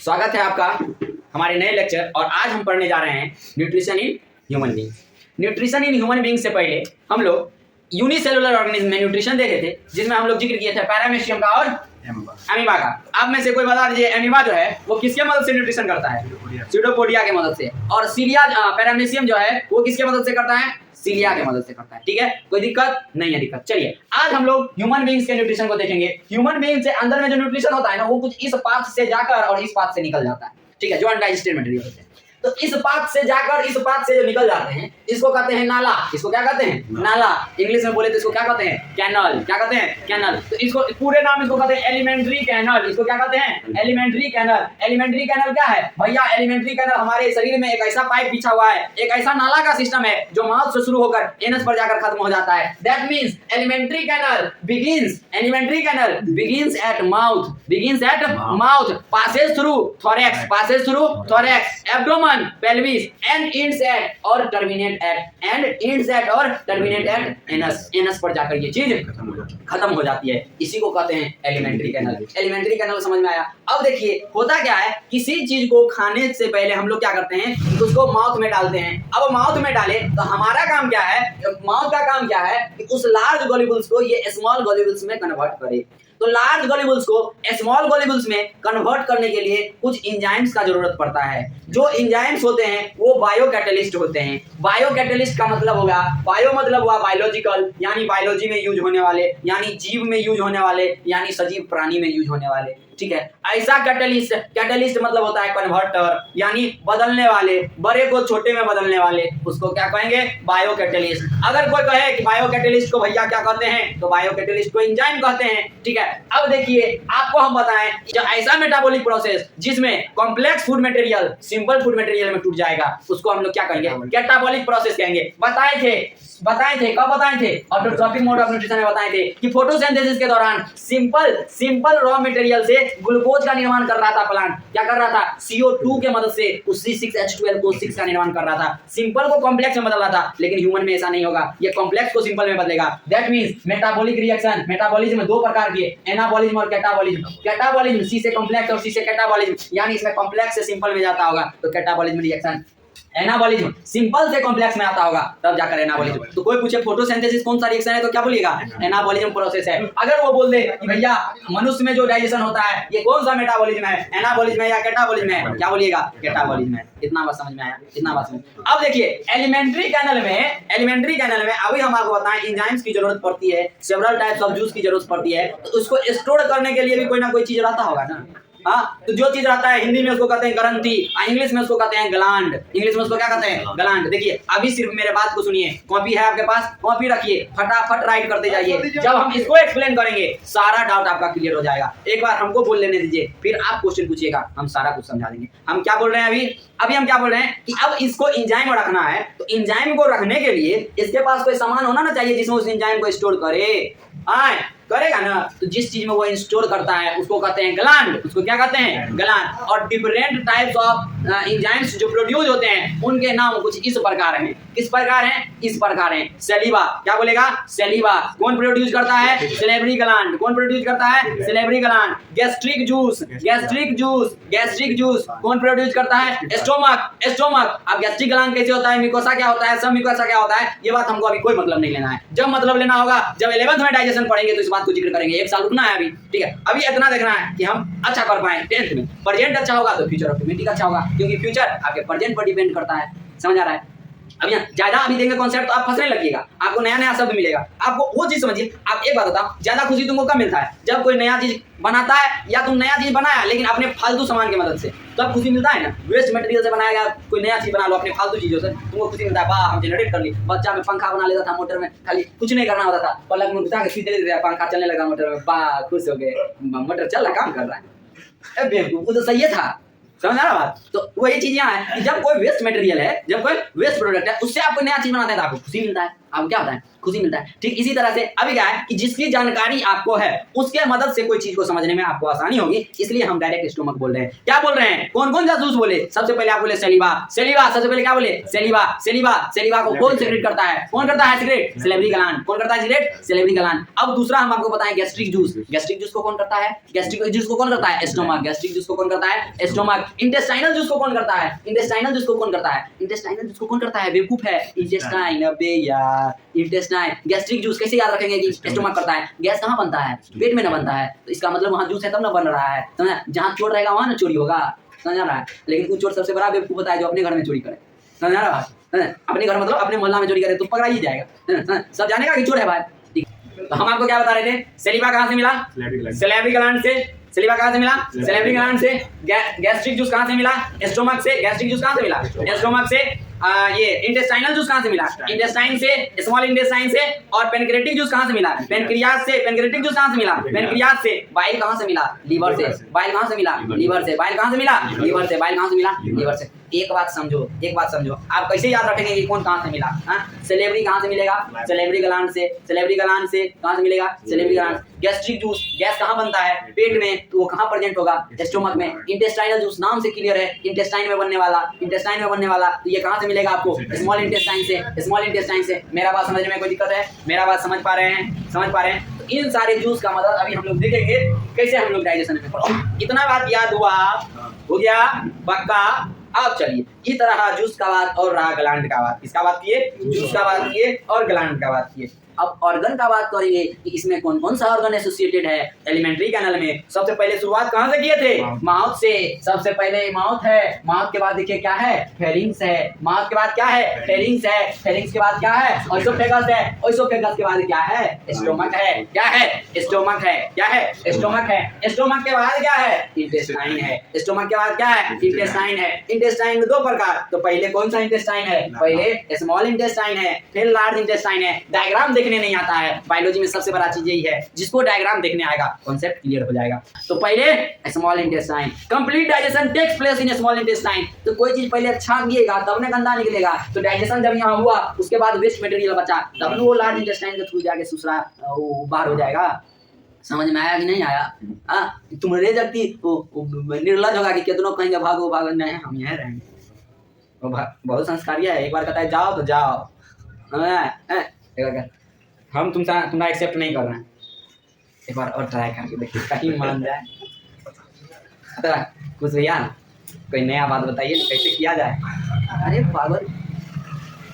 स्वागत है आपका हमारे नए लेक्चर। और आज हम पढ़ने जा रहे हैं nutrition in human beings. Nutrition in human beings से पहले हम लोग यूनिसेलुलर ऑर्गेनिज्म में न्यूट्रिशन देखे थे, जिसमें हम लोग जिक्र किए थे पैरामीशियम का और अमीबा का। आप में से कोई बता दीजिए अमीबा जो है वो किसके मदद से न्यूट्रिशन करता है? सीडोपोडिया के मदद से। और सीलिया पैरामीशियम जो है वो किसके मदद से करता है? सीलिया के मदद से करता है। ठीक है, कोई दिक्कत नहीं है? दिक्कत। चलिए आज हम लोग ह्यूमन बींग्स के न्यूट्रिशन को देखेंगे। ह्यूमन बींग से अंदर में जो न्यूट्रिशन होता है ना, वो कुछ इस पाथ से जाकर और इस पाथ से निकल जाता है। ठीक है, जो अनडाइजेस्टेड मटेरियल होते हैं। तो इस पाथ से जाकर इस पाथ से जो निकल जाते हैं, इसको कहते हैं नाला। इसको क्या कहते हैं? नाला। इंग्लिश में बोले तो इसको क्या कहते हैं? कैनल। क्या कहते हैं? कैनल। तो इसको पूरे नाम इसको कहते हैं एलिमेंट्री कैनल। इसको क्या कहते हैं? Alimentary canal. एलिमेंट्री कैनल क्या है भैया? एलिमेंट्री कैनल हमारे शरीर में एक ऐसा पाइप बिछा हुआ है, एक ऐसा नाला का सिस्टम है जो माउथ से शुरू होकर एनस पर जाकर खत्म हो जाता है। That means elementary canal begins at mouth, passes through thorax, abdomen, pelvis and ends at or terminate at anus पर जाकर ये चीज खत्म हो जाती है। इसी को कहते हैं एलिमेंट्री कैनल। एलिमेंट्री कैनल समझ में आया? अब देखिए होता क्या है, किसी चीज को खाने से पहले हम लोग क्या करते हैं, उसको माउथ में डालते हैं। अब माउथ में डाले तो हमारा काम क्या है? माउथ का काम क्या है कि उस लार्ज गॉल्यूल्स को ये स्मॉल गॉल्यूल्स में कन्वर्ट करे। तो लार्ज गॉल्यूल्स को स्मॉल गॉल्यूल्स में कन्वर्ट करने के लिए कुछ एंजाइम्स का जरूरत पड़ता है। जो एंजाइम्स होते हैं वो बायोकैटलिस्ट होते हैं। बायोकैटलिस्ट का मतलब होगा, बायो मतलब हुआ बायोलॉजिकल, यानी बायोलॉजी में यूज होने वाले, यानी जीव में यूज होने वाले, यानी सजीव प्राणी में यूज होने वाले। ठीक है, ऐसा कैटलिस्ट मतलब होता है कन्वर्टर, यानी बदलने वाले, बड़े को छोटे में बदलने वाले, उसको क्या कहेंगे? बायोकैटलिस्ट। अगर कोई कहे कि बायोकैटलिस्ट को भैया क्या कहते हैं, तो बायोकैटलिस्ट को एंजाइम कहते हैं। ठीक है, अब देखिए आपको हम बताएं, जो ऐसा मेटाबॉलिक प्रोसेस जिसमें complex food material simple food material में टूट जाएगा, उसको हम लोग क्या कहेंगे? कैटाबॉलिक प्रोसेस कहेंगे। बताए थे कब बताए थे? ऑटोट्रॉपिक मोड ऑफ न्यूट्रिशन में बताए थे कि फोटोसिंथेसिस के दौरान सिंपल रॉ मटेरियल से ग्लूकोज का निर्माण कर रहा था प्लांट। क्या कर रहा था? CO2 के मदद से उस C6H12O6 का निर्माण कर रहा था। सिंपल को कॉम्प्लेक्स में बदल रहा था, लेकिन ह्यूमन में ऐसा नहीं होगा। ये कॉम्प्लेक्स को सिंपल में बदलेगा। That means metabolic reaction, metabolism दो प्रकार के, एनाबॉलिज्म और कैटाबॉलिज्म। कैटाबॉलिज्म C से कॉम्प्लेक्स और C से कैटाबॉलिज्म, यानी इसमें कॉम्प्लेक्स से सिंपल में जाता होगा तो कैटाबॉलिज्म रिएक्शन। एनाबॉलिज्म सिंपल से कॉम्प्लेक्स में आता होगा तब जाकर एनाबॉलिज्म। तो कोई पूछे फोटोसिंथेसिस कौन सा रिएक्शन है, तो क्या बोलिएगा? एनाबॉलिज्म प्रोसेस है। अगर वो बोल दे कि भैया मनुष्य में जो डाइजेशन होता है ये कौन सा मेटाबॉलिज्म है, एनाबॉलिज्म है या कैटाबॉलिज्म है, क्या बोलिएगा? कैटाबॉलिज्म है। इतना बात समझ में आया? इतना बात समझ। अब देखिए एलिमेंट्री कैनल में अभी हम आपको बताएं एंजाइम्स की जरूरत पड़ती है, सेवरल टाइप्स ऑफ जूस की जरूरत पड़ती है। तो उसको स्टोर करने के लिए भी कोई ना कोई चीज रहता होगा ना। हाँ, तो जो चीज रहता है हिंदी में उसको कहते हैं ग्रंथि, इंग्लिश में उसको कहते हैं ग्लैंड। इंग्लिश में उसको क्या कहते हैं? ग्लैंड। देखिए अभी सिर्फ मेरे बात को सुनिए, कॉपी है आपके पास, कॉपी रखिए, फटाफट राइट करते जाइए। जब हम इसको एक्सप्लेन करेंगे सारा डाउट आपका क्लियर हो जाएगा। एक बार हमको बोल लेने दीजिए, फिर आप क्वेश्चन पूछिएगा, हम सारा कुछ समझा देंगे। हम क्या बोल रहे हैं अभी हम क्या बोल रहे हैं कि अब इसको एंजाइम रखना है, तो एंजाइम को रखने के लिए इसके पास कोई सामान होना ना चाहिए जिसमें उस एंजाइम को स्टोर करे। करेगा ना, तो जिस चीज में वो स्टोर करता है उसको कहते हैं ग्लैंड। उसको क्या कहते हैं? ग्लैंड। और डिफरेंट टाइप्स ऑफ एंजाइम्स जो प्रोड्यूस होते हैं उनके नाम कुछ इस प्रकार हैं। किस प्रकार हैं? इस प्रकार हैं। सेलिवा, क्या बोलेगा? सेलिवा। कौन प्रोड्यूस करता है? सेलेब्री ग्लैंड। कौन प्रोड्यूस करता है? सेलेब्री ग्लैंड। गैस्ट्रिक जूस कौन प्रोड्यूस करता है? स्टोमक। अब गैस्ट्रिक ग्लैंड कैसे होता है, म्यूकोसा क्या होता है, सब म्यूकोसा क्या होता है, ये बात हमको अभी कोई मतलब नहीं लेना है। जब मतलब लेना होगा जब 11th में डाइजेशन पढ़ेंगे तो इस बात को जिक्र करेंगे। एक साल रुकना है अभी। ठीक है, अभी इतना देखना है कि हम अच्छा कर पाए 10th में। प्रेजेंट अच्छा होगा तो फ्यूचर ऑटोमेटिक अच्छा होगा, क्योंकि फ्यूचर आपके प्रेजेंट पर डिपेंड करता है। समझ आ रहा है? अब यहाँ ज्यादा अभी देंगे कॉन्सेप्ट तो आप फंसने लगिएगा, आपको नया शब्द मिलेगा। आपको वो चीज समझिए। आप एक बात बताओ, ज्यादा खुशी तुमको कब मिलता है? जब कोई नया चीज बनाता है या तुम नया चीज बनाया लेकिन अपने फालतू सामान की मदद से, तब खुशी मिलता है ना। वेस्ट मटेरियल से बनाया गया कोई नया चीज बना लो अपने फालतू चीजों से, तुमको खुशी मिलता है। वाह हम जनरेट कर ली। बच्चा में पंखा बना लेता था मोटर में, खाली कुछ नहीं करना होता था, पलक में घुसा के सीधे दे दिया, पंखा चलने लगा मोटर में, वाह खुश हो गए, मोटर चल रहा, काम कर रहा है। बेवकूफ, वो तो सही था। समझ आ रहा बात? तो वही चीज यहाँ है कि जब कोई वेस्ट मटेरियल है, जब कोई वेस्ट प्रोडक्ट है, उससे आप कोई नया चीज बनाते हैं तो आपको खुशी मिलता है। आपको क्या होता है, खुशी मिलता है। ठीक इसी तरह से अभी क्या है कि जिसकी जानकारी आपको है उसके मदद से कोई चीज को समझने में आपको आसानी होगी, इसलिए हम डायरेक्ट स्टोमक बोल रहे हैं। क्या बोल रहे हैं, कौन कौन जासूस बोले, सबसे पहले आप बोले सेलिवा, सेलिवा सबसे पहले क्या बोले, सेलिवा, सेलिवा, सेलिवा को कौन सेक्रेट करता है, कौन करता है सेक्रेट, सेलेब्री ग्लैंड, कौन करता है सेक्रेट, सेलेब्री ग्लैंड। अब दूसरा हम आपको बताएं गैस्ट्रिक जूस, गैस्ट्रिक जूस को कौन करता है, गैस्ट्रिक जूस को कौन करता है, स्टोमक, गैस्ट्रिक जूस को कौन करता है, स्टोमक। इंटेस्टाइनल जूस को कौन करता है, इंटेस्टाइनल जूस को कौन करता है, इंटेस्टाइनल जूस को कौन करता है, बेवकूफ है, इंटेस्टाइन, अबे यार इंटेस्टाइन। गैस्ट्रिक जूस कैसे याद रखेंगे कि स्टोमक करता है, गैस कहाँ बनता है, पेट में ना बनता है, तो इसका मतलब वहाँ जूस है तब ना बन रहा है, समझा, जहाँ चोर रहेगा वहाँ ना चोरी होगा, समझ रहा है। लेकिन कुछ चोर सबसे बड़ा बेवकूफ होता है जो अपने घर में चोरी करे, समझ रहा है, अपने घर मतलब अपने मोहल्ला में चोरी करे तो पकड़ा ही जाएगा, सब जानेगा कि चोर है भाई। ठीक, तो हम आपको क्या बता रहे थे, सेलिवा कहाँ से मिला, सेलेब्री ग्लैंड से, सेलिवा कहाँ से मिला, सेलेब्री ग्लैंड से। गैस्ट्रिक जूस कहाँ से मिला, स्टोमक से, गैस्ट्रिक जूस कहाँ से मिला, स्टोमक से। ये इंटेस्टाइनल जूस कहाँ से मिला, इंटेस्टाइन से, स्मॉल इंटेस्टाइन से। और पेनक्रियाटिक जूस कहाँ से मिला, पेनक्रियाज से, पेनक्रियाटिक जूस कहाँ से मिला, पेनक्रियाज से। बाइल कहाँ से मिला, लीवर से, बाइल कहाँ से मिला, लीवर से, बाइल कहाँ से मिला, लीवर से, बाइल कहाँ से मिला, लीवर से। एक बात समझो, एक बात समझो, आप कैसे याद रखेंगे कि कौन कहाँ से मिला, सेलेब्री कहाँ से मिलेगा, सेलेब्री ग्लैंड से, सेलेब्री ग्लैंड से कहाँ से मिलेगा, सेलेब्री ग्लैंड। गैस्ट्रिक जूस, गैस कहाँ बनता है, पेट में, तो वो कहाँ प्रेजेंट होगा, स्टोमक में। इंटेस्टाइनल जूस नाम से क्लियर है, इंटेस्टाइन में बनने वाला, इंटेस्टाइन में बनने वाला, तो ये कहाँ से मिलेगा आपको, स्मॉल इंटेस्टाइन से, स्मॉल इंटेस्टाइन से। मेरा बात समझने में कोई दिक्कत है, मेरा बात समझ पा रहे हैं, समझ पा रहे हैं। तो इन सारे जूस का मतलब अभी हम लोग देखेंगे कैसे हम लोग डाइजेशन में। इतना बात याद हुआ, हो गया पक्का। अब चलिए इस तरह जूस का बात और रहा ग्लैंड का बात, किसका बात किए, जूस का बात किए और ग्लैंड का बात किए। अब ऑर्गन का बात करेंगे कि इसमें कौन कौन सा ऑर्गन एसोसिएटेड है एलिमेंट्री कैनल में। सबसे पहले शुरुआत कहाँ से किए थे, माउथ से। सबसे पहले माउथ है, माउथ के बाद देखिए क्या है, फेरिंग्स है, माउथ के बाद क्या है, फेरिंग्स है, फेरिंग्स के बाद क्या है, ओइसोफेगस है, ओइसोफेगस के बाद क्या है, स्टोमक है, क्या है, स्टोमक है, क्या है, स्टोमक है, स्टोमक के बाद क्या है, इंटेस्टाइन है, स्टोमक के बाद क्या है, इंटेस्टाइन है। इंटेस्टाइन में दो प्रकार, तो पहले कौन सा इंटेस्टाइन है, पहले स्मॉल इंटेस्टाइन है, फिर लार्ज इंटेस्टाइन है। डायग्राम देखने नहीं आता है, बायोलॉजी में सबसे बड़ा चीज यही है, जिसको डायग्राम देखने आएगा कॉन्सेप्ट क्लियर हो जाएगा। तो पहले small intestine, complete digestion takes place in small intestine. तो कोई चीज पहले अच्छा दिएगा तब ना गंदा निकलेगा, तो डाइजेशन जब यहाँ हुआ उसके बाद वेस्ट मटेरियल बचा, तब वो लार्ज इंटेस्टाइन के थ्रू जाके दूसरा बाहर हो जाएगा। समझ में आया कि नहीं आया, तुम रह जाती निर्लज होगा कि कितनों कहेंगे भागो भागो, नहीं हम यहाँ रहेंगे। बहुत संस्कारी है, एक बार कहता है जाओ तो जाओ, हम तुम्हारा एक्सेप्ट नहीं कर रहे हैं, एक बार और ट्राई करके देखिए कहीं मान जाए। तो कुछ भैया कोई नया बात बताइए कैसे किया जाए। अरे पागल,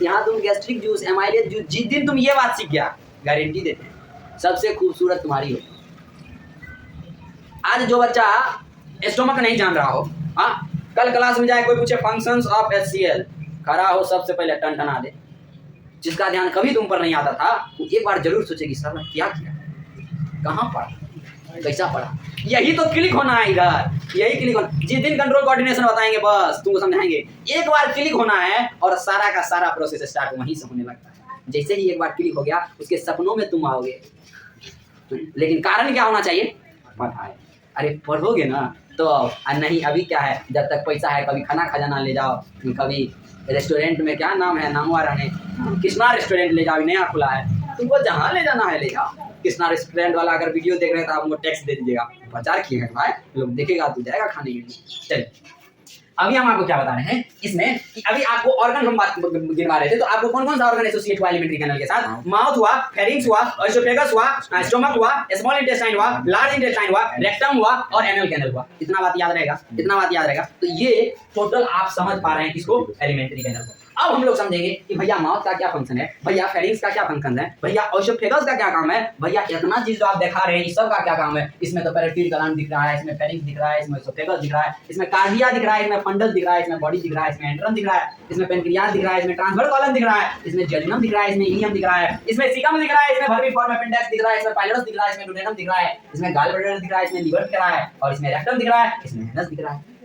यहाँ तुम गैस्ट्रिक जूस, एमाइलेज जूस, जिस दिन तुम ये बात सीख गया गारंटी देते हैं सबसे खूबसूरत तुम्हारी हो। आज जो बच्चा स्टोमक नहीं जान रहा हो, कल क्लास में जाए कोई पूछे फंक्शंस ऑफ HCl, खड़ा हो सबसे पहले टन दे। जिसका ध्यान कभी तुम पर नहीं आता था वो एक बार जरूर सोचेगी सर ने क्या किया, कहाँ पढ़ा, कैसा पढ़ा। यही तो क्लिक होना है इधर, यही क्लिक होना। जिस दिन कंट्रोल कोऑर्डिनेशन बताएंगे बस तुमको समझाएंगे, एक बार क्लिक होना है और सारा का सारा प्रोसेस स्टार्ट वहीं से होने लगता है। जैसे ही एक बार क्लिक हो गया उसके सपनों में तुम आओगे। लेकिन कारण क्या होना चाहिए, पढ़ाई। अरे पढ़ोगे ना तो नहीं, अभी क्या है, जब तक पैसा है कभी खाना खजाना ले जाओ, कभी रेस्टोरेंट में, क्या नाम है नाम वाला ने, कृष्णा रेस्टोरेंट ले जाओ, नया खुला है, तुमको जहाँ ले जाना है ले जाओ। कृष्णा रेस्टोरेंट वाला अगर वीडियो देख रहे हैं तो आप उनको टैक्स दे दीजिएगा, प्रचार किए हैं भाई, लोग देखेगा तो जाएगा खाने के लिए। चलिए अभी हम आपको क्या बता रहे हैं इसमें कि अभी आपको ऑर्गन हम बात गिनवा रहे थे, तो आपको कौन कौन सा ऑर्गन एसोसिएट हुआ एलिमेंट्री कैनल के साथ, माउथ हुआ, फेरिंग्स हुआ, ओइसोफेगस हुआ, स्टोमक हुआ, स्मॉल इंटेस्टाइन हुआ, लार्ज इंटेस्टाइन हुआ, रेक्टम हुआ और एनल कैनल हुआ। इतना बात याद रहेगा, इतना बात याद रहेगा। तो ये टोटल आप समझ पा रहे हैं किसको, एलिमेंट्री कैनल को। अब हम लोग समझेंगे कि भैया माउथ का क्या फंक्शन है, भैया फेरिंग्स का क्या फंक्शन है, भैया ओइसोफेगस का क्या काम है, भैया इतना चीज जो आप दिखा रहे हैं इस सब का क्या काम है। इसमें तो पैराफिल ग्लैंड दिख रहा है, इसमें फेरिंग्स दिख रहा है, इसमें ओइसोफेगस दिख रहा है, इसमें कार्डिया दिख रहा है, इसमें फंडस दिख रहा है, इसमें बॉडी दिख रहा है, इसमें एंट्रम दिख रहा है, इसमें पेनक्रियास दिख रहा है, इसमें ट्रांसवर्स कॉलम दिख रहा है, इसमें जेजुनम दिख रहा है, इसमें इलियम दिख रहा है, इसमें सीकम दिख रहा है, इसमें वर्मिफॉर्म अपेंडिक्स दिख रहा है, इसमें पाइलोरस दिख रहा है, इसमें डुडेनम दिख रहा है, इसमें गॉल ब्लैडर दिख रहा है, इसमें लीवर दिख रहा है और इसमें रेक्टम दिख रहा है, इसमें एनस दिख रहा है।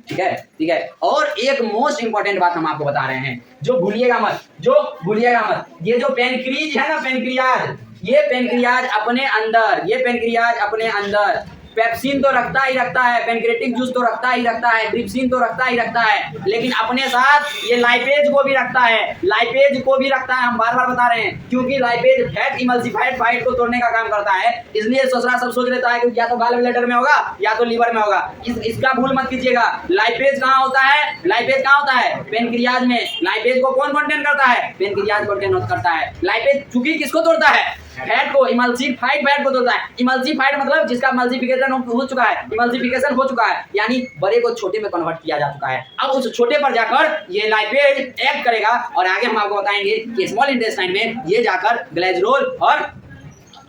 ठीक है, ठीक है। और एक मोस्ट इंपॉर्टेंट बात हम आपको बता रहे हैं, जो भूलिएगा मत, जो भूलिएगा मत, ये जो पेनक्रीज है ना, पेनक्रियाज, ये पेनक्रियाज अपने अंदर, ये पेनक्रियाज अपने अंदर पेप्सिन तो रखता ही रखता है, पेनक्रेटिक जूस तो रखता ही रखता है, ट्रिप्सिन तो रखता ही रखता है, लेकिन अपने साथ ये लाइपेज को भी रखता है, लाइपेज को भी रखता है। हम बार बार बता रहे हैं क्योंकि लाइपेज फैट इमल्सिफाइड फैट को तोड़ने का काम करता है, इसलिए ससुरा सब सोच लेता है कि या तो गॉल ब्लैडर में होगा या तो लीवर में होगा। इसका भूल मत कीजिएगा। लाइपेज कहाँ होता है? लाइपेज कहाँ होता है? पेनक्रियाज में। लाइपेज को कौन कंटेन करता है? पेनक्रियाज कंटेन करता है। लाइपेज चूंकि किसको तोड़ता है? फैट को, इमल्सिफाइड फैट को तोड़ता है। इमल्सिफाइड मतलब जिसका इमल्सिफिकेशन हो चुका है, इमल्सिफिकेशन हो चुका है, यानी बड़े को छोटे में कन्वर्ट किया जा चुका है। अब उस छोटे पर जाकर ये लाइपेज एक्ट करेगा और आगे हम आपको बताएंगे कि स्मॉल इंटेस्टाइन में ये जाकर ग्लाइसरोल और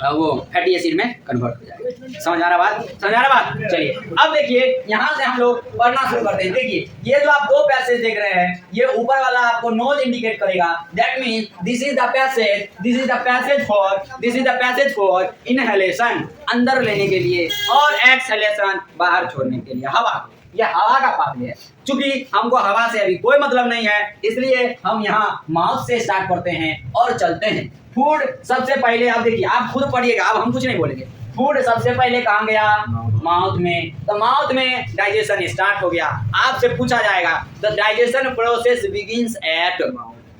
वो फैटी एसिड में कन्वर्ट हो जाएगा। समझ आ रहा बात? समझ आ रहा बात? चलिए अब देखिए यहाँ से हम लोग पढ़ना शुरू करते हैं। देखिए ये जो आप दो पैसेज देख रहे हैं, ये ऊपर वाला आपको नोज इंडिकेट करेगा। That means this is the passage, this is the passage for, this is the passage for inhalation, अंदर लेने के लिए, और एक्सहेलेशन, बाहर छोड़ने के लिए। हवा, यह हवा का पाथवे है। चूंकि हमको हवा से अभी कोई मतलब नहीं है, इसलिए हम यहाँ माउथ से स्टार्ट करते हैं और चलते हैं। फूड सबसे पहले, आप देखिए, आप खुद पढ़िएगा, अब हम कुछ नहीं बोलेंगे। फूड सबसे पहले कहाँ गया? माउथ में। तो माउथ में डाइजेशन स्टार्ट हो गया। आपसे पूछा जाएगा the digestion process begins at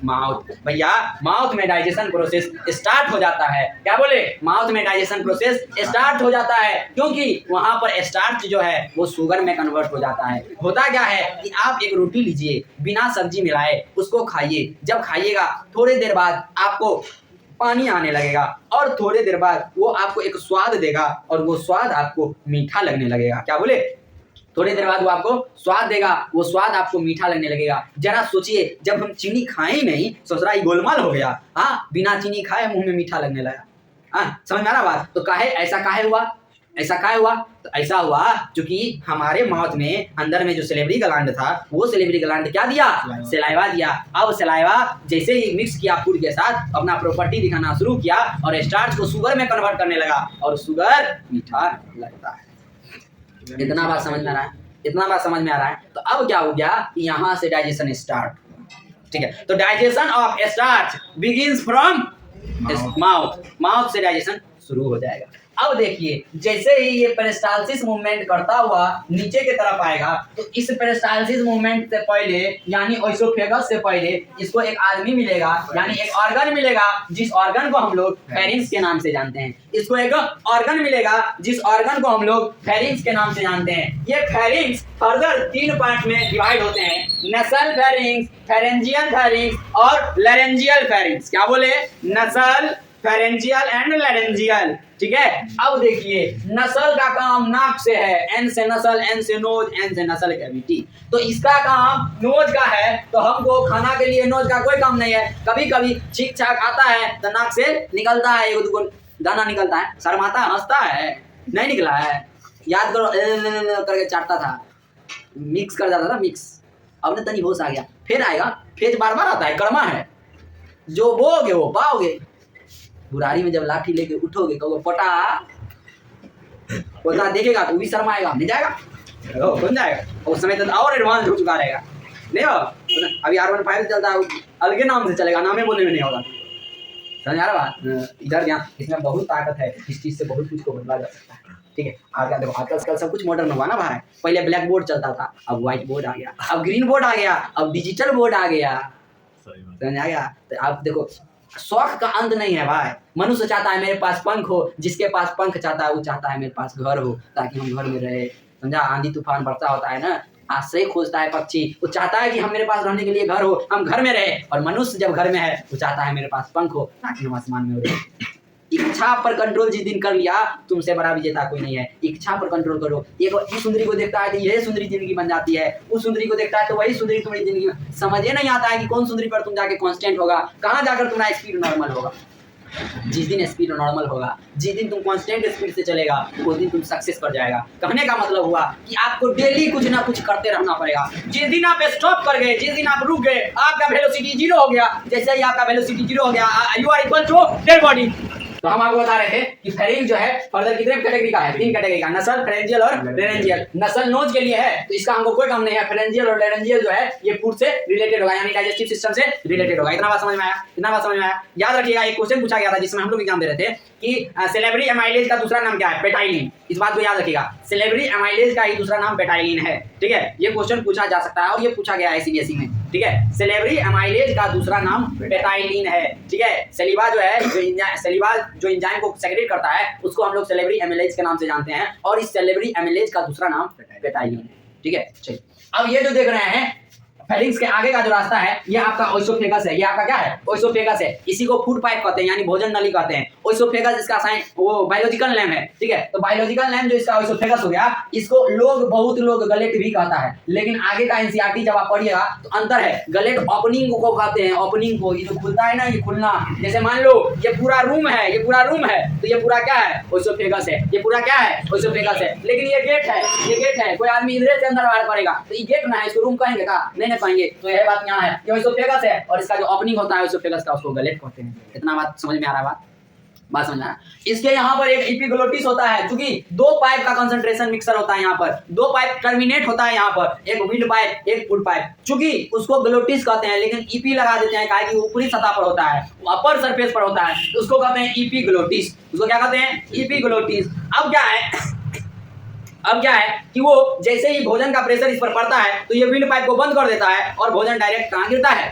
mouth. भैया माउथ में डाइजेशन प्रोसेस स्टार्ट हो जाता है। क्या बोले? माउथ में डाइजेशन प्रोसेस स्टार्ट हो जाता है, क्योंकि वहां पर स्टार्च जो है वो शुगर में कन्वर्ट हो जाता है। होता क्या है कि आप एक रोटी लीजिए, बिना सब्जी मिलाए उसको खाइए। जब खाइएगा थोड़ी देर बाद आपको पानी आने लगेगा और थोड़ी देर बाद वो आपको एक स्वाद देगा और वो स्वाद आपको मीठा लगने लगेगा। क्या बोले? थोड़ी देर बाद वो आपको स्वाद देगा, वो स्वाद आपको मीठा लगने लगेगा। जरा सोचिए, जब हम चीनी खाए ही नहीं, ससुरा ही गोलमाल हो गया। हाँ, बिना चीनी खाए मुंह में मीठा लगने लगा। हाँ, समझ में आ रहा बात? तो काहे ऐसा काहे हुआ? ऐसा काहे हुआ? तो ऐसा हुआ क्योंकि हमारे माउथ में अंदर में जो सेलेवरी ग्लैंड था, वो सेलेवरी ग्लैंड क्या दिया? सलाइवा दिया। अब सलाइवा जैसे ही मिक्स किया फूड के साथ, अपना प्रॉपर्टी दिखाना शुरू किया और स्टार्च को शुगर में कन्वर्ट करने लगा, और शुगर मीठा लगता है। इतना बात समझ में आ रहा है? इतना बात समझ में आ रहा है? तो अब क्या हो गया कि यहाँ से डाइजेशन स्टार्ट। ठीक है, तो digestion of starch begins from mouth. Mouth से डाइजेशन शुरू हो जाएगा। अब देखिए, जैसे ही ये पेरिस्टाल्सिस मूवमेंट करता हुआ नीचे की तरफ आएगा, तो इस पेरिस्टाल्सिस मूवमेंट से पहले, यानी ओइसोफेगस से पहले, इसको एक आदमी मिलेगा, यानी एक ऑर्गन मिलेगा, जिस ऑर्गन को हम लोग फेरिंक्स के नाम से जानते हैं। इसको एक ऑर्गन मिलेगा जिस ऑर्गन को हम लोग फेरिंक्स के नाम से जानते हैं। ये फेरिंक्स फर्दर 3 पार्ट में डिवाइड होते हैं: नसल फेरिंक्स, फेरेंजियल फेरिंक्स और लैरेंजियल फेरिंक्स। क्या बोले? नसल, फेरेंजियल एंड लैरेंजियल। ठीक है, अब देखिए, नसल का काम नाक से है, एन से नसल, एन से नोज, एन से नसल कैविटी। तो इसका काम नोज का है, तो हमको खाना के लिए नोज का कोई काम नहीं है। कभी कभी छींक छाक आता है तो नाक से निकलता है, एक दो दाना निकलता है, शर्माता हंसता है, नहीं निकला है, याद करो करके चाटता था, मिक्स कर जाता था, मिक्स। अब न तनी होश आ गया, फिर आएगा, फिर बार बार आता है, कर्मा है, जो बोगे वो पाओगे। बुरारी में जब लाठी लेके उठोगे, कहोगे पोटा, पोता देखेगा तो भी शर्माएगा, नहीं जाएगा, बन जाएगा। उस समय तो और एडवांस हो चुका रहेगा, नहीं हो? अभी R15 चलता है, अलगे नाम से चलेगा, नामे बोलने में नहीं होगा। समझ आ रहा बात? इधर ध्यान, इसमें बहुत ताकत है, इस चीज से बहुत कुछ को बदला जा सकता है। ठीक है, आजकल देखो, आजकल सब कुछ मॉडर्न हुआ ना भाई। पहले ब्लैक बोर्ड चलता था, अब व्हाइट बोर्ड आ गया, अब ग्रीन बोर्ड आ गया, अब डिजिटल बोर्ड आ गया। समझ आ गया? तो आप देखो, शौक का अंत नहीं है भाई। मनुष्य चाहता है मेरे पास पंख हो, जिसके पास पंख चाहता है वो चाहता है मेरे पास घर हो, ताकि हम घर में रहे। समझा? आंधी तूफान बढ़ता होता है ना, आश्रय खोजता है पक्षी, वो चाहता है कि हम मेरे पास रहने के लिए घर हो, हम घर में रहे। और मनुष्य जब घर में है, वो चाहता है मेरे पास पंख हो, ताकि हम आसमान में उड़े। इच्छा पर कंट्रोल जिस दिन कर लिया, तुमसे बड़ा विजेता कोई नहीं है। इच्छा पर कंट्रोल करो। एक इस सुंदरी को देखता है तो यही सुंदरी जिंदगी बन जाती है, उस सुंदरी को देखता है तो वही सुंदरी तुम्हारी जिंदगी में। समझे नहीं आता है कि कौन सुंदरी पर तुम जाके कांस्टेंट होगा, कहाँ जाकर तुम्हारा स्पीड नॉर्मल होगा। जिस दिन स्पीड नॉर्मल होगा, जिस दिन तुम कांस्टेंट स्पीड से चलेगा, उस दिन तुम सक्सेस पर जाएगा। कहने का मतलब हुआ कि आपको डेली कुछ ना कुछ करते रहना पड़ेगा। जिस दिन आप स्टॉप कर गए, जिस दिन आप रुक गए, आपका वेलोसिटी 0 हो गया। जैसे ही आपका वेलोसिटी 0 हो गया, you are equal to dead body. तो हम आपको बता रहे थे कि फेरिंग जो है फर्दर कितने कैटेगरी का है, 3 कैटेगरी का, नसल, फेरेंजियल और लेरेंजियल। नसल नोज के लिए है तो इसका हमको कोई काम नहीं है। फेरेंजियल और लेरेंजियल जो है ये फूड से रिलेटेड होगा, यानी डाइजेस्टिव सिस्टम से रिलेटेड होगा। इतना बात समझ में आया, इतना बात समझ में आया। याद रखिएगा एक क्वेश्चन पूछा गया था जिसमें हम लोग एग्जाम दे रहे थे कि सेलेब्री एमाइलेज का दूसरा नाम क्या है, पेटाइलिन। इस बात को याद रखिएगा, सेलेब्री एमाइलेज का ही दूसरा नाम पेटाइलिन है, ठीक है। ये क्वेश्चन पूछा जा सकता है और ये पूछा गया है सीबीएसई में, ठीक है। सेलेब्री एमाइलेज का दूसरा नाम पेटाइलिन है, ठीक है। सेलिवा जो है सेलिवा जो एंजाइम को सेक्रेट करता है उसको हम लोग सेलेब्री एमाइलेज के नाम से जानते हैं और इस सेलेब्री एमाइलेज का दूसरा नाम पेटाइलिन है, ठीक है। चलिए अब ये जो देख रहे हैं फेरिंग्स के आगे का जो रास्ता है ये आपका ओइसोफेगस है। ये आपका क्या है, ओइसोफेगस है। इसी को फूड पाइप कहते हैं यानी भोजन नली कहते हैं। ओइसोफेगस इसका साइन वो बायोलॉजिकल नेम है, ठीक है। तो बायोलॉजिकल नेम जो इसका ओइसोफेगस हो गया, इसको बहुत लोग गलेट भी कहता है, लेकिन आगे का एनसीईआरटी जब आप पढ़िएगा तो अंतर है। गलेट ओपनिंग को कहते हैं, ओपनिंग को, ये जो खुलता है ना, ये खुलना। जैसे मान लो ये पूरा रूम है, ये पूरा रूम है तो ये पूरा क्या है, ओइसोफेगस है। ये पूरा क्या है, ओइसोफेगस है। लेकिन ये गेट है, ये गेट है। कोई आदमी इधर से अंदर बाहर करेगा तो ये गेट ना है, इसको रूम कहेंगे का नहीं कहेंगे। तो यह बात यहाँ है, ये ओइसोफेगस है और इसका जो ओपनिंग होता है ओइसोफेगस का उसको गलेट कहते हैं। इतना बात समझ में आ रहा है, बात समझ आया। इसके यहाँ पर एक एपिग्लोटिस होता है, क्योंकि 2 पाइप का कंसंट्रेशन मिक्सर होता है। यहाँ पर 2 पाइप टर्मिनेट होता है, यहाँ पर एक विंड पाइप एक फूड पाइप, चूंकि उसको ग्लोटिस कहते हैं लेकिन ईपी लगा देते हैं काहे कि ऊपरी सतह पर होता है, अपर सरफेस पर होता है, उसको कहते हैं ईपीग्लोटिस। उसको क्या कहते हैं, ईपीग्लोटिस। अब क्या है कि वो जैसे ही भोजन का प्रेशर इस पर पड़ता है तो ये विंड पाइप को बंद कर देता है और भोजन डायरेक्ट कहाँ गिरता है,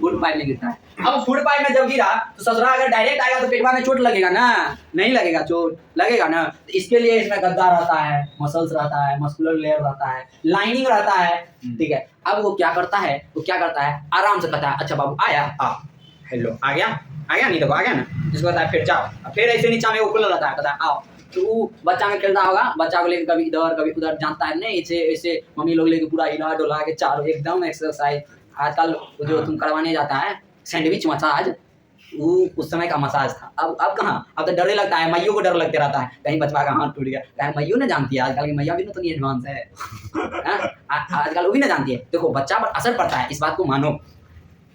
फूड पाइप में गिरता है। अब फूड पाइप में जब गिरा तो ससुरा अगर डायरेक्ट आएगा तो पेटवा में चोट लगेगा ना, नहीं लगेगा, चोट लगेगा ना। तो इसके लिए इसमें गद्दा रहता है, मसल्स रहता है, मस्कुलर लेयर रहता है, लाइनिंग रहता है, ठीक है। अब वो क्या करता है, आराम से कहता है अच्छा बाबू आया, हेलो आ गया नहीं देखो आ गया ना, जिसको कहता है फिर जाओ। फिर ऐसे नीचा में वो खुला रहता है, कहता है आओ। तो बच्चा में खेलता होगा, बच्चा को लेकर कभी इधर कभी उधर, जानता है नहीं, ऐसे मम्मी लोग लेके पूरा हिला डोला के चारों एकदम एक्सरसाइज। आजकल जो तुम करवाने जाता है सैंडविच मसाज, वो उस समय का मसाज था। अब कहाँ, अब तो डरे लगता है, मैयों को डर लगते रहता है कहीं बचवा का हाथ टूट गया। कहीं मैयों ने जानती है, आजकल की मैया भी तो नहीं एडवांस है आजकल वो भी ना जानती है। देखो बच्चा पर असर पड़ता है, इस बात को मानो।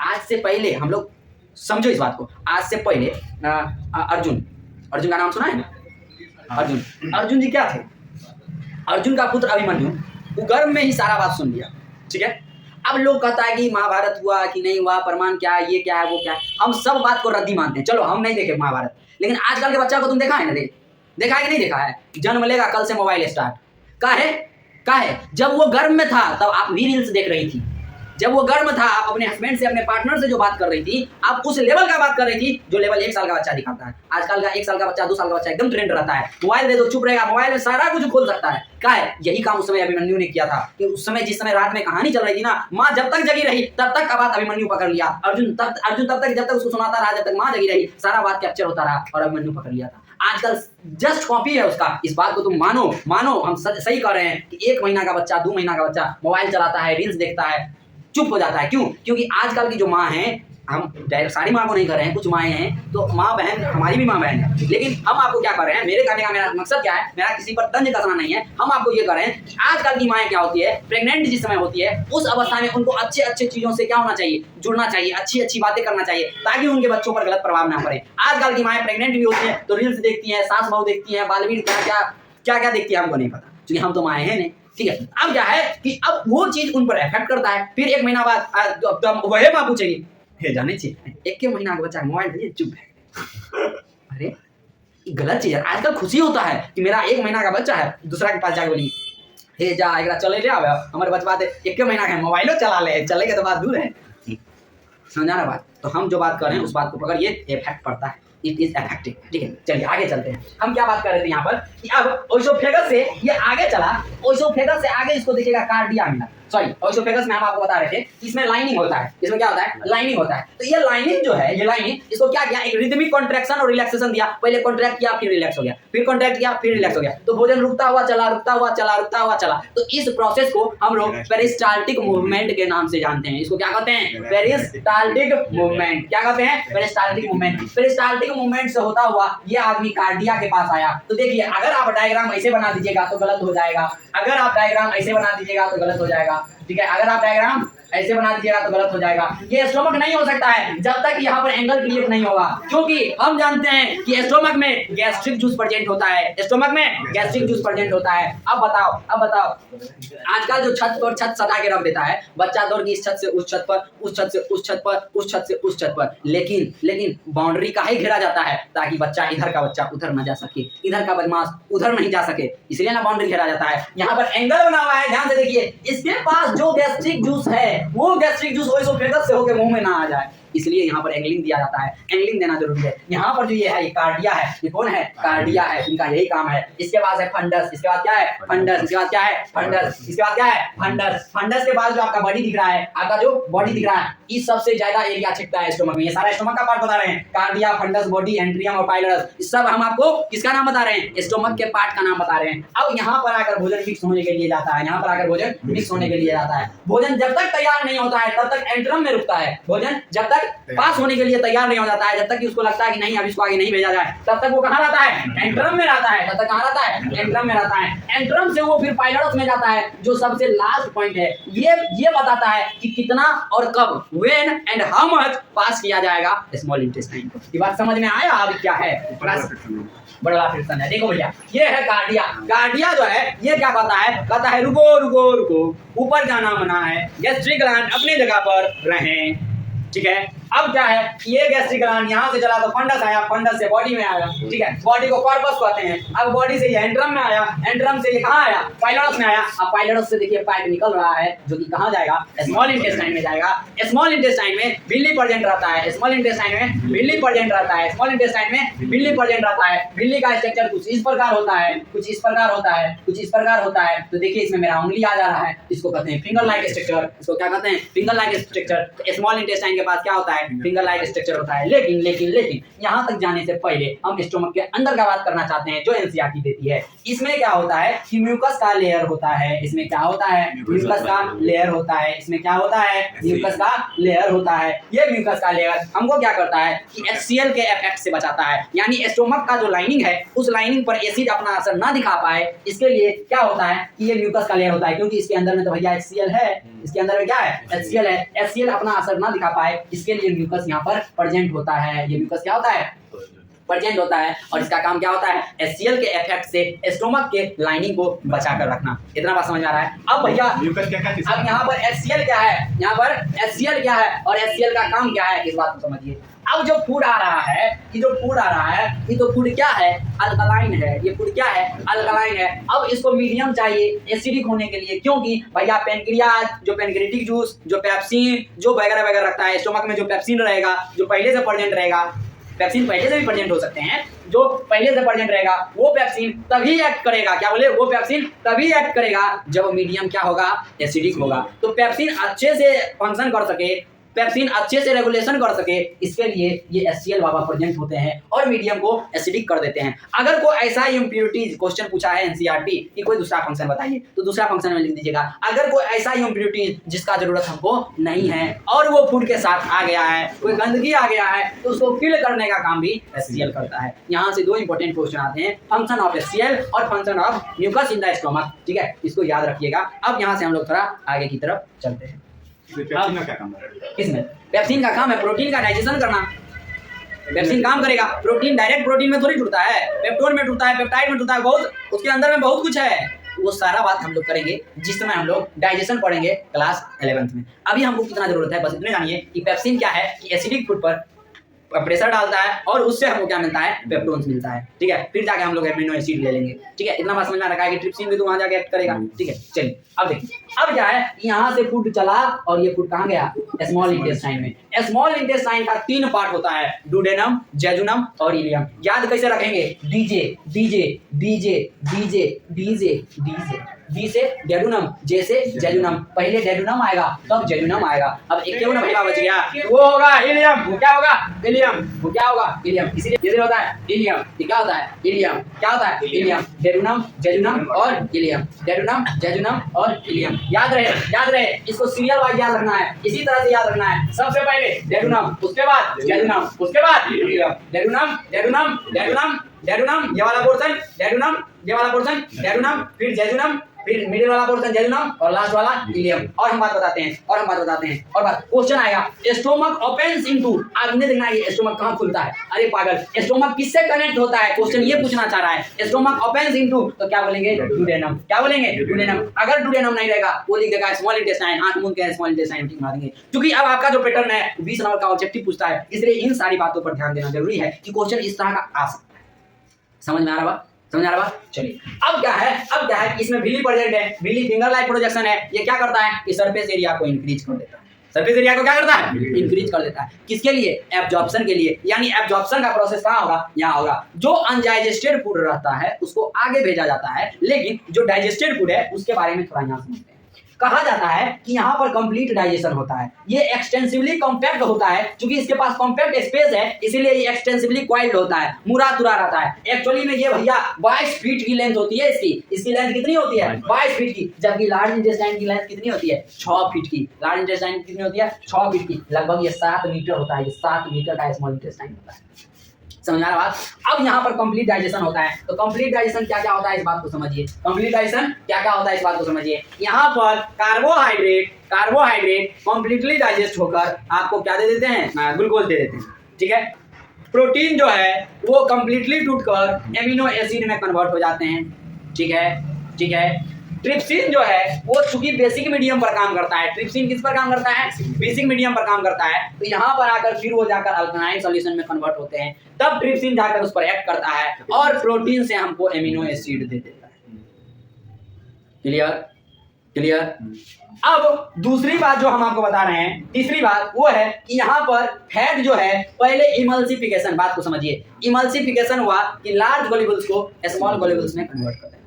आज से पहले हम लोग समझो इस बात को, आज से पहले अर्जुन का नाम सुना है ना, अर्जुन जी क्या थे, अर्जुन का पुत्र अभिमन्यु, वो गर्भ में ही सारा बात सुन लिया, ठीक है। अब लोग कहता है कि महाभारत हुआ कि नहीं हुआ, प्रमाण क्या है, ये क्या है, वो क्या है, हम सब बात को रद्दी मानते हैं। चलो हम नहीं देखे महाभारत, लेकिन आजकल के बच्चा को तुम देखा है ना, देखा है कि नहीं देखा है, जन्म लेगा कल से मोबाइल स्टार्ट। का है जब वो गर्भ में था तब आप भी रील्स देख रही थी, जब वो गर्भ था आप अपने हस्बैंड से, अपने पार्टनर से जो बात कर रही थी, आप उस लेवल का बात कर रही थी जो लेवल 1 साल का बच्चा दिखाता है। आजकल का 1 साल का बच्चा, 2 साल का बच्चा एकदम ट्रेंड रहता है, मोबाइल दे दो चुप रहेगा, मोबाइल में सारा कुछ खोल सकता है। क्या है, यही काम उस समय अभिमन्यु ने किया था कि उस समय जिस समय रात में कहानी चल रही थी ना, माँ जब तक जगी रही तब तक का बात अभिमन्यु पकड़ लिया। अर्जुन तब तक जब तक उसको सुनाता रहा, जब तक माँ जगी रही सारा बात कैप्चर होता रहा और अभिमन्यु पकड़ लिया था। आजकल जस्ट कॉपी है उसका, इस बात को तुम मानो हम सही कर रहे हैं कि 1 महीना का बच्चा, 2 महीना का बच्चा मोबाइल चलाता है, रील्स देखता है, चुप हो जाता है। क्यों? क्योंकि आजकल की जो माँ है, हम सारी माँ को नहीं कर रहे हैं, कुछ माएँ हैं तो माँ बहन, हमारी भी माँ बहन है, लेकिन हम आपको क्या कर रहे हैं, मेरे कहने का मेरा मकसद क्या है, मेरा किसी पर तंज कसना नहीं है, हम आपको ये कर रहे हैं कि आजकल की माएँ क्या होती है, प्रेग्नेंट जिस समय होती है उस अवस्था में उनको अच्छे चीज़ों से क्या होना चाहिए, जुड़ना चाहिए, अच्छी बातें करना चाहिए ताकि उनके बच्चों पर गलत प्रभाव ना पड़े। आजकल की माएँ प्रेग्नेंट भी होती है तो रील्स देखती हैं, सास बहू देखती हैं, बालवीर क्या देखती है हमको नहीं पता, क्योंकि हम तो माएँ हैं नहीं, ठीक है। अब क्या है कि अब वो चीज उन पर इफेक्ट करता है। फिर 1 महीना बाद वही माँ पूछेगी, हे जाने चाहिए 1 महीना का बच्चा मोबाइल दे, चुप है। अरे गलत चीज है। आजकल खुशी होता है कि मेरा 1 महीना का बच्चा है, दूसरा के पास जाके बोली हे जा एकरा चले ले आवे, हमारे बचवा दे 1 महीना का मोबाइलो चला ले, चलेगा तो बात दूर है, समझा ना बात। तो हम जो बात कर रहे हैं उस बात को पकड़िए, इफेक्ट पड़ता है, इट इज इफेक्टिव, ठीक है। चलिए आगे चलते हैं। हम क्या बात कर रहे थे यहाँ पर कि अब ओइसोफेगस से ये आगे चला, ओइसोफेगस से आगे इसको देखिएगा कार्डिया मिला, सॉरी ओइसोफेगस में हम आपको बता रहे थे कि इसमें लाइनिंग होता है, इसमें क्या होता है, लाइनिंग होता है। तो ये लाइनिंग जो है, ये लाइनिंग इसको क्या किया, एक रिदमिक कॉन्ट्रैक्शन और रिलैक्सेशन दिया, पहले कॉन्ट्रैक्ट किया फिर रिलैक्स हो गया, फिर कॉन्ट्रैक्ट किया फिर रिलैक्स हो गया, तो भोजन रुकता हुआ चला। तो इस प्रोसेस को हम लोग पेरिस्टाल्टिक मूवमेंट के नाम से जानते हैं। इसको क्या कहते हैं, पेरिस्टाल्टिक मूवमेंट। क्या कहते हैं, पेरिस्टाल्टिक मूवमेंट। पेरिस्टाल्टिक मूवमेंट से होता हुआ ये आदमी कार्डिया के पास आया। तो देखिए अगर आप डायग्राम ऐसे बना दीजिएगा तो गलत हो जाएगा, अगर आप डायग्राम ऐसे बना दीजिएगा तो गलत हो जाएगा, ठीक है। अगर आप डायग्राम ऐसे बना दीजिएगा तो गलत हो जाएगा। ये स्टोमक नहीं हो सकता है जब तक यहाँ पर एंगल क्रिएट नहीं होगा, क्योंकि हम जानते हैं कि स्टोमक में गैस्ट्रिक जूस प्रेजेंट होता है, स्टोमक में गैस्ट्रिक जूस प्रेजेंट होता है। अब बताओ आजकल जो छत पर छत सटा के रख देता है बच्चा दौड़ की इस छत से उस छत पर, उस छत से उस छत पर, उस छत से उस छत पर, लेकिन बाउंड्री का ही घेरा जाता है ताकि बच्चा इधर का बच्चा उधर न जा सके, इधर का बदमाश उधर नहीं जा सके, इसलिए ना बाउंड्री घेरा जाता है। यहाँ पर एंगल बना हुआ है, ध्यान से देखिए, इसके पास जो गैस्ट्रिक जूस है वो गैस्ट्रिक जूस ओएसोफेगस से होकर मुंह में ना आ जाए, इसलिए यहाँ पर एंगलिंग दिया जाता है। एंगलिंग देना जरूरी है। यहाँ पर जो ये है ये कार्डिया है, ये कौन है? कार्डिया है, इनका यही काम है। इसके बाद है फंडस, इसके बाद क्या है? फंडस, इसके बाद क्या है? फंडस, इसके बाद क्या है? फंडस। फंडस के बाद जो आपका बॉडी दिख रहा है, आपका जो बॉडी दिख रहा है, इस सबसे ज्यादा एरिया छिपता है स्टोमक में। ये सारा स्टोमक का पार्ट बता रहे हैं, कार्डिया, फंडस, बॉडी, एंट्रियम और पाइलस, इस सब हम आपको किसका नाम बता रहे हैं? स्टोमक के पार्ट का नाम बता रहे हैं। अब यहाँ पर आकर भोजन मिक्स होने के लिए जाता है, यहाँ पर आकर भोजन मिक्स होने के लिए जाता है। भोजन जब तक तैयार नहीं होता है तब तक एंट्रम में रुकता है। भोजन जब तक पास होने के लिए तैयार नहीं हो जाता है, जब तक कि उसको लगता है कि नहीं अब इसको आगे नहीं भेजा जाए, तब तक वो कहाँ रहता है? एंट्रम में रहता है। तब तक कहाँ रहता है? एंट्रम में रहता है। एंट्रम से वो फिर पाइलस में जाता है, जो सबसे लास्ट पॉइंट है। ये बताता है कि कितना और कब, व्हेन एंड हाउ मच पास किया जाएगा स्मॉल इंटेस्टाइन को। ये बात समझ में आया? अब क्या है? बड़ा फ्रिक्शन है। देखो भैया, ये है कार्डिया। कार्डिया जो है ये क्या कहता है रुको, ऊपर जाना मना है, गैस्ट्रिक ग्लैंड अपनी जगह पर रहें, ठीक है। अब क्या है, ये गैस्ट्रिक ग्लैंड यहाँ से चला तो फंडस आया, फंडस से बॉडी में आया, ठीक है, बॉडी को कॉर्पस कहते हैं। अब बॉडी से ये एंट्रम में आया, एंट्रम से ये कहाँ आया? पाइलोरस में आया। अब पाइलोरस से देखिए पाइप निकल रहा है जो कि कहाँ जाएगा? स्मॉल इंटेस्टाइन में जाएगा। स्मॉल इंटेस्टाइन में बिल्ली प्रेजेंट रहता है, स्मॉल इंटेस्टाइन में बिल्ली प्रेजेंट रहता है, स्मॉल इंटेस्टाइन में बिल्ली प्रेजेंट रहता है। बिल्ली का स्ट्रक्चर कुछ इस प्रकार होता है, कुछ इस प्रकार होता है, कुछ इस प्रकार होता है। तो देखिए इसमें मेरा उंगली आ जा रहा है, इसको कहते हैं फिंगर लाइक स्ट्रक्चर। इसको क्या कहते हैं? Finger like structure. Small intestine के पास क्या होता है? फिंगर लाइक स्ट्रक्चर होता है। लेकिन यहाँ तक जाने से पहले हम स्टोमक के अंदर का बात करना चाहते हैं जो एनसीईआरटी देती है। इसमें क्या होता है कि म्यूकस का लेयर होता है। इसमें क्या होता है? म्यूकस का लेयर होता है। इसमें क्या होता है? म्यूकस का लेयर होता है। ये म्यूकस का लेयर हमको क्या करता है कि HCl के इफेक्ट से बचाता है, यानी स्टोमक का जो लाइनिंग है उस लाइनिंग पर एसिड अपना असर ना दिखा पाए, इसके लिए क्या होता है कि ये म्यूकस का लेयर होता है। क्योंकि इसके अंदर में तो भैया HCl है, इसके अंदर में क्या है? HCl है। HCl अपना असर ना दिखा पाए, इसके लिए म्यूकस यहाँ पर प्रेजेंट होता है। ये म्यूकस क्या होता है? प्रेजेंट होता है। और इसका काम क्या होता है? HCl के इफेक्ट से स्टोमक के लाइनिंग को बचा कर रखना। इतना बात समझ में आ रहा है? अब भैया अब यहाँ पर HCl क्या है, यहाँ पर HCl क्या है और HCl का काम क्या है, इस बात को समझिए। अब जो फूड आ रहा है, ये जो फूड आ रहा है, ये तो फूड क्या है? अल्कलाइन है। ये फूड क्या है? अल्कलाइन है। अब इसको मीडियम चाहिए एसिडिक होने के लिए, क्योंकि भैया पेनक्रियाज जो पेनक्रियाटिक जूस, जो पेप्सिन, जो वगैरह रखता है स्टोमक में, जो पेप्सिन रहेगा, जो पहले से प्रेजेंट रहेगा, पेप्सिन पहले से भी प्रेजेंट हो सकते हैं, जो पहले से प्रेजेंट रहेगा वो पेप्सिन तभी एक्ट करेगा। क्या बोले? वो पेप्सिन तभी एक्ट करेगा जब मीडियम क्या होगा? एसिडिक होगा। तो पेप्सिन अच्छे से फंक्शन कर सके, पेप्सिन अच्छे से रेगुलेशन कर सके, इसके लिए ये HCl बाबा प्रेजेंट होते हैं और मीडियम को एसिडिक कर देते हैं। अगर कोई ऐसा इम्प्योरिटीज क्वेश्चन पूछा है एनसीईआरटी कि कोई दूसरा फंक्शन बताइए, तो दूसरा फंक्शन में लिख दीजिएगा। अगर कोई ऐसा इम्प्योरिटीज जिसका जरूरत हमको नहीं है और वो फूड के साथ आ गया है, कोई गंदगी आ गया है, तो उसको किल करने का काम भी HCl करता है। यहाँ से दो इंपॉर्टेंट क्वेश्चन आते हैं, फंक्शन ऑफ HCl और function of mucus in the stomach, ठीक है, इसको याद रखिएगा। अब यहाँ से हम लोग थोड़ा आगे की तरफ चलते हैं। पेप्सिन का क्या काम है? इसमें पेप्सिन का काम है प्रोटीन का डाइजेशन करना। पेप्सिन काम करेगा, प्रोटीन डायरेक्ट प्रोटीन में थोड़ी टूटता है, पेप्टोन में टूटता है, पेप्टाइड में टूटता है, बहुत उसके अंदर में बहुत कुछ है। वो सारा बात हम लोग करेंगे जिस समय हम लोग डाइजेशन पढ़ेंगे क्लास 11th में। अभी हमको कितना जरूरत है बस इतने जानिए कि पेप्सिन क्या है कि एसिडिक फूड पर प्रेशर डालता है और उससे हमको क्या मिलता है? पेप्टोन्स मिलता है, ठीक है। फिर जाके हम लोग एमिनो एसिड ले लेंगे, ठीक है। इतना बात समझ में आ रहा है कि ट्रिप्सिन भी तो वहां जाके एक्ट करेगा, ठीक है। चलिए अब देखिए, अब क्या है, यहाँ से फूड चला और ये फूड कहाँ गया? स्मॉल इंटेस्टाइन में। स्मॉल इंटेस्टाइन का 3 पार्ट होता है, डुडेनम, जेजुनम और इलियम। याद कैसे रखेंगे? DJ DJ DJ DJ DJ DJ, D से डेडुनम, जे से जेजुनम। पहले डेडुनम आएगा तब जेजुनम आएगा। अब एक क्यों ना भैया बच गया, वो होगा इलियम। वो क्या होगा? इलियम। वो क्या होगा? इलियम। इसीलिए ये होता है इलियम। ये क्या होता है? इलियम। क्या होता है? इलियम। डेडुनम, जेजुनम और इलियम। डेडुनम, जेजुनम और इलियम। याद रहे, इसको सीरियल वाइज याद रखना है, इसी तरह से याद रखना है। सबसे पहले डेडुनम, उसके बाद जेजुनम, उसके बाद ilium. Duodenum, duodenum, duodenum, duodenum, ये वाला पोर्शन, डेडुनम, ये वाला पोर्शन, डेडुनम, फिर जेजुनम, फिर मिडिल वाला पोर्शन जेजुनम और लास्ट वाला इलियम। और हम बात बताते हैं और बात क्वेश्चन आएगा स्टोमक ओपन्स इनटू, आपने देखना है ये स्टोमक कहां खुलता है। अरे पागल, स्टोमक किससे कनेक्ट होता है, क्वेश्चन ये पूछना चाह रहा है। स्टोमक ओपन्स इनटू तो क्या बोलेंगे, डुडेनम। क्या बोलेंगे, डुडेनम। अगर डुडेनम नहीं रहेगा वो लिख देगा स्मॉल इंटेस्टाइन, आंख मूंद के स्मॉल इंटेस्टाइन टिक मार देंगे। क्योंकि अब आपका जो पैटर्न है 20 नंबर का ऑब्जेक्टिव पूछता है, इसलिए इन सारी बातों पर ध्यान देना जरूरी है कि क्वेश्चन इस तरह का आ सकता है। समझ में आ रहा बात? चलिए अब क्या है इसमें विली प्रेजेंट है, विली फिंगर लाइक प्रोजेक्शन है। ये क्या करता है कि सरफेस एरिया को इंक्रीज कर देता है। सरफेस एरिया को क्या करता है, इंक्रीज कर देता है। किसके लिए, एब्जॉर्प्शन के लिए। यानी एब्जॉर्प्शन का प्रोसेस कहाँ होगा, यहाँ होगा। जो अनडाइजेस्टेड फूड रहता है उसको आगे भेजा जाता है, लेकिन जो डाइजेस्टेड फूड है उसके बारे में थोड़ा यहाँ समझते हैं। कहा जाता है कि यहाँ पर कंप्लीट डाइजेशन होता है। ये एक्सटेंसिवली कॉम्पैक्ट होता है, क्योंकि इसके पास कॉम्पैक्ट स्पेस है, इसीलिए ये एक्सटेंसिवली कॉइल्ड होता है, मुड़ा तुरा रहता है। एक्चुअली में ये भैया 22 फीट की लेंथ होती है इसकी लेंथ कितनी होती है, 22 फीट की। जबकि लार्ज इंटेस्टाइन की लेंथ कितनी होती है, 6 फीट की। लार्ज इंटेस्टाइन कितनी होती है, 6 फीट की। लगभग ये 7 मीटर होता है, ये 7 मीटर का स्मॉल इंटेस्टाइन होता है। समझ आ रहा बात? अब यहाँ पर कंप्लीट डाइजेशन होता है। तो कंप्लीट डाइजेशन क्या क्या होता है इस बात को समझिए। कंप्लीट डाइजेशन क्या क्या होता है इस बात को समझिए। यहाँ पर कार्बोहाइड्रेट कंप्लीटली डाइजेस्ट होकर आपको क्या दे देते हैं, ग्लूकोज दे देते हैं। ठीक है। प्रोटीन जो है वो कंप्लीटली टूटकर एमिनो एसिड में कन्वर्ट हो जाते हैं। ठीक है। ट्रिप्सिन जो है वो चूंकि बेसिक मीडियम पर काम करता है। ट्रिप्सिन किस पर काम करता है, बेसिक मीडियम पर काम करता है। तो यहाँ पर आकर फिर वो जाकर अल्कलाइन सॉल्यूशन में कन्वर्ट होते हैं, तब ट्रिप्सिन जाकर उस पर एक्ट करता है और प्रोटीन से हमको एमिनो एसिड दे देता है। क्लियर। अब दूसरी बात जो हम आपको बता रहे हैं, तीसरी बात वो है कि यहाँ पर फैट जो है पहले इमल्सिफिकेशन, बात को समझिए। इमल्सिफिकेशन हुआ कि लार्ज ग्लोब्यूल्स को स्मॉल ग्लोब्यूल्स में कन्वर्ट कर देना।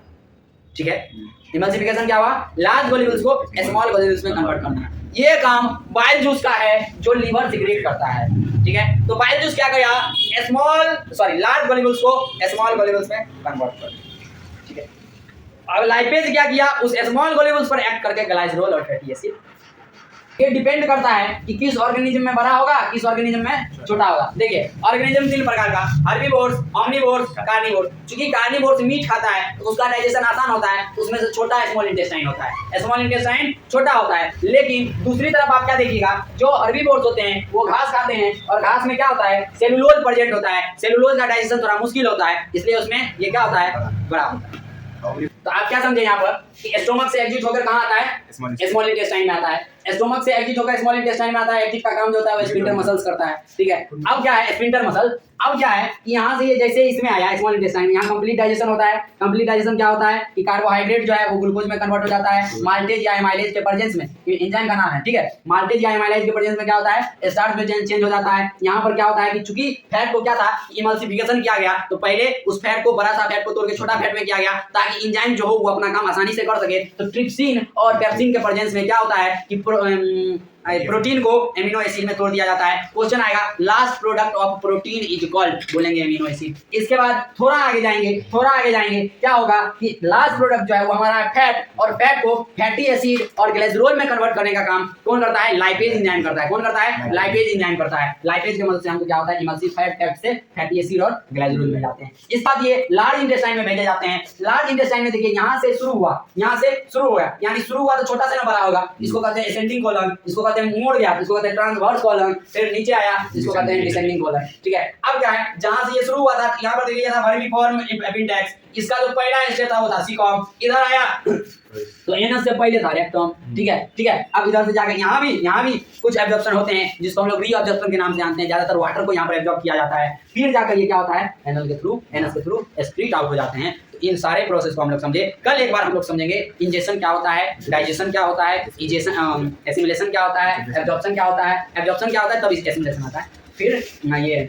ठीक है। इमल्सिफिकेशन क्या हुआ, लार्ज ग्लोब्यूल्स को स्मॉल ग्लोब्यूल्स में कन्वर्ट करना। ये काम बाइल जूस का है जो लीवर सिक्रेट करता है। ठीक है। तो बाइल जूस क्या करेगा, लार्ज ग्लोब्यूल्स को स्मॉल ग्लोब्यूल्स में कन्वर्ट कर दिया। ठीक है। अब लाइपेज क्या किया, उस स्मॉल ग्लोब्यूल्स पर एक्ट करके ग्लाइसरोल और फैटी एसिड। ये डिपेंड करता है कि किस ऑर्गेनिज्म में बड़ा होगा, किस ऑर्गेनिज्म में छोटा होगा। देखिए ऑर्गेनिज्म 3 प्रकार का, हर्बीवोर्स, ओमनीवोर्स, कार्निवोर्स। क्योंकि कार्निवोर्स मीट खाता है तो उसका डाइजेशन आसान होता है, उसमें से छोटा स्मॉल इंटेस्टाइन होता है। स्मॉल इंटेस्टाइन छोटा होता है। लेकिन दूसरी तरफ आप क्या देखिएगा, जो हर्बीवोर्स होते हैं वो घास खाते हैं और घास में क्या होता है, सेलुलोज प्रेजेंट होता है। सेलुलोज का डाइजेशन थोड़ा मुश्किल होता है, इसलिए उसमें ये क्या होता है, बड़ा होता है। तो आप क्या समझे यहाँ पर कि स्टोमक से एग्जिट होकर कहाँ आता है, स्मॉल इंटेस्टाइन में आता है। स्टोमक से एग्जिट होकर स्मॉल इंटेस्टाइन में आता है। एग्जिट का काम जो होता है वो स्फिंक्टर मसल्स करता है। ठीक है। अब क्या है स्फिंक्टर मसल, अब क्या है कि यहाँ से ये जैसे इसमें आया स्मॉल इंटेस्टाइन, यहाँ कंप्लीट डाइजेशन होता है। कंप्लीट डाइजेशन क्या होता है कि कार्बोहाइड्रेट जो है वो ग्लूकोज में कन्वर्ट हो जाता है माल्टेज या एमाइलेज के प्रेजेंस में। एंजाइम का नाम है। ठीक है। माल्टेज या एमाइलेज के प्रेजेंस में क्या होता है, स्टार्च में चेंज हो जाता है। यहाँ पर क्या होता है कि चूंकि फैट को क्या था, इमल्सिफिकेशन किया गया, तो पहले उस फैट को, बड़ा सा फैट को तोड़ के छोटा फैट में किया गया ताकि एंजाइम जो हो वो अपना काम आसानी से कर सके। तो ट्रिप्सिन और पेप्सिन के प्रेजेंस में क्या होता है कि प्रोटीन को एमिनो एसिड में तोड़ दिया जाता है। क्वेश्चन आएगा last product of protein is called, बोलेंगे एमिनो एसिड। इसके बाद थोड़ा आगे जाएंगे क्या होगा कि लास्ट प्रोडक्ट जो है वो हमारा फैट, और फैट को फैटी एसिड और ग्लाइसरोल में कन्वर्ट करने का काम कौन करता है, लाइपेज एंजाइम करता है। कौन करता है, लाइपेज एंजाइम करता है। लाइपेज की मदद से हमको क्या होता है, इमल्सिफाइड फैट से फैटी एसिड और ग्लाइसरोल में जाते हैं। इस बात ये लार्ज इंटेस्टाइन में भेजे जाते हैं। लार्ज इंटेस्टाइन में देखिए यहाँ से शुरू हुआ, यानी शुरू हुआ तो छोटा से ना बड़ा होगा, इसको कहते हैं असेंडिंग कॉलम, इसको कहते हैं मोड़ गया, इसको कहते हैं ट्रांसवर्स कॉलम, फिर नीचे आया इसको कहते हैं डिसेंडिंग कॉलम। ठीक है। अब क्या है, जहां से ये शुरू हुआ था यहाँ पर देखिए था वर्मीफॉर्म एपिंडेक्स, इसका जो पहला स्टेज था वो था सीकॉम, इधर आया तो एनस से पहले था रेक्टम। ठीक है। अब इधर से जाकर यहाँ भी कुछ एब्जॉर्प्शन होते हैं जिसको हम लोग रीअब्जॉर्प्शन के नाम से जानते हैं। ज्यादातर वाटर को यहाँ पर एब्जॉर्ब किया जाता है, फिर जाकर ये क्या होता है, एनस के थ्रू एक्सक्रीट आउट हो जाते हैं। तो इन सारे प्रोसेस को हम लोग समझे। कल एक बार हम लोग समझेंगे इंजेक्शन क्या होता है, डाइजेशन क्या होता है, एसिमिलेशन क्या होता है, एब्जॉर्प्शन क्या होता है, तब एसिमिलेशन आता है, फिर ये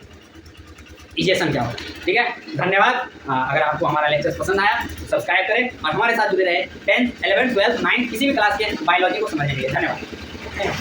इजेशन क्या होता है। ठीक है। धन्यवाद। अगर आपको हमारा लेक्चर पसंद आया तो सब्सक्राइब करें और हमारे साथ जुड़े रहे 10th, 11th, 12th, 9th किसी भी क्लास के बायोलॉजी को समझने के लिए। धन्यवाद।